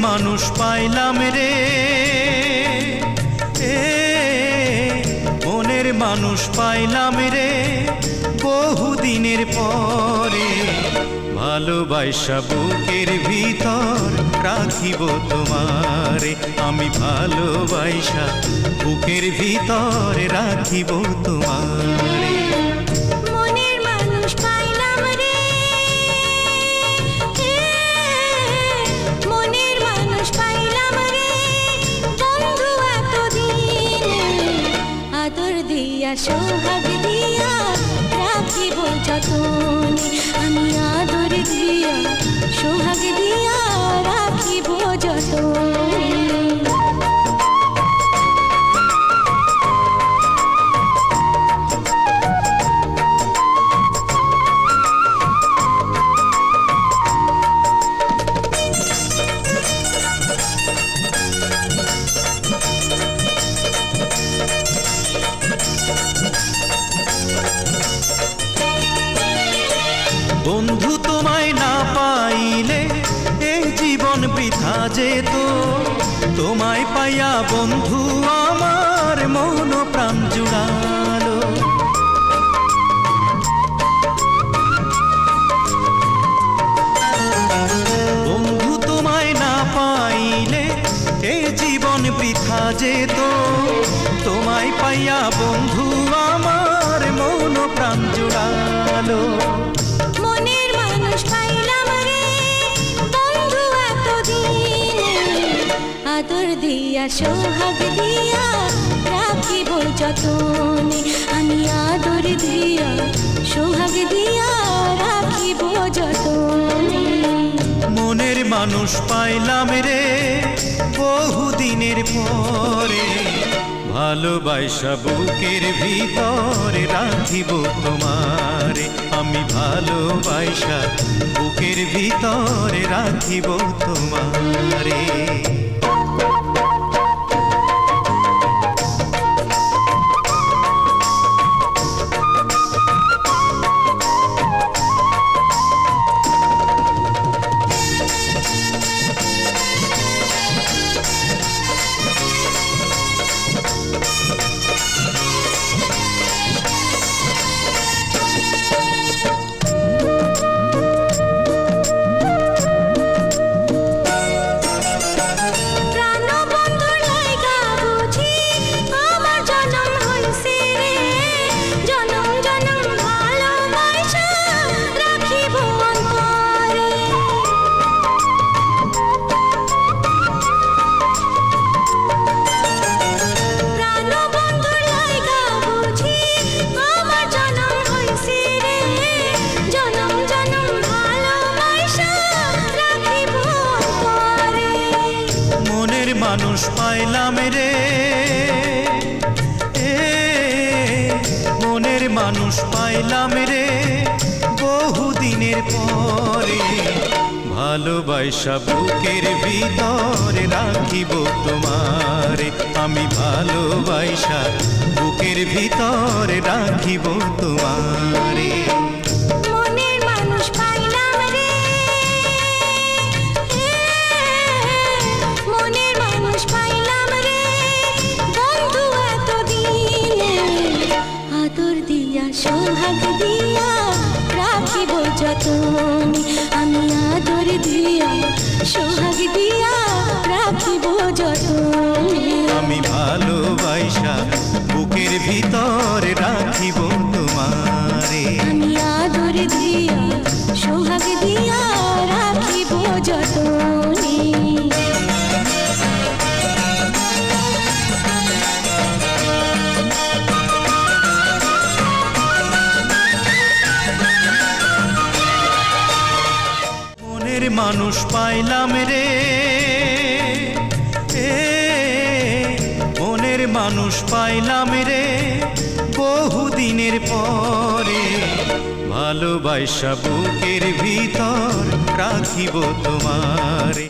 মানুষ পাইলাম রে, মনের মানুষ পাইলাম রে বহুদিনের পরে। ভালোবাসা বুকের ভিতর রাখিব তোমারে, আমি ভালোবাসা বুকের ভিতর রাখিব তোমারে। মনের মানুষ পাইলাম রে, মনের মানুষ পাইলাম রে বন্ধু এতদিনে, আদর দিয়া সোহাগ দিয়া রাখিব যতনে, আমি আদর দিয়া সোহাগ দিয়া রাখিব যতনে। বন্ধু তোমায় না পাইলে এই জীবন বৃথা যেত, তোমায় পাইয়া বন্ধু আমার মন প্রাণ জুড়ালো। বন্ধু তোমায় না পাইলে এই জীবন বৃথা যেত, তোমায় পাইয়া বন্ধু আমার মন প্রাণ জুড়ালো। মনের মানুষ পাইলাম রে বন্ধু এতদিনে, আদর দিয়া সোহাগ দিয়া রাখিব যতনে, আমি আদর দিয়া সোহাগ দিয়া রাখিব যতনে। মনের মানুষ পাইলাম রে বহুদিনের পরে, ভালোবাসা বুকের ভিতরে রাখিব তোমারে, আমি ভালোবাসা বুকের ভিতরে রাখিব তোমারে। মানুষ পাইলাম রে, মনের মানুষ পাইলাম রে বহুদিনের পরে, ভালোবাসা বুকের ভিতরে রাখিব তোমারে, আমি ভালোবাসা বুকের ভিতরে রাখিব তোমারে। মনের মানুষ পাইলাম রে, মনের মানুষ পাইলাম রে বন্ধু এতদিনে, আদর দিয়া সোহাগ দিয়া রাখিব যতনে, আমি আদর দিয়া সোহাগ দিয়া রাখিব যতনে। আমি ভালোবাসা বুকের ভিতরে রাখিব তোমারে, আমি আদর দিয়া সোহাগ দিয়া রাখিব যতনে। মনের মানুষ পাইলাম রে, মনের মানুষ পাইলাম রে বহুদিনের পরে, ভালোবাসা বুকের ভিতর রাখিব তোমারে।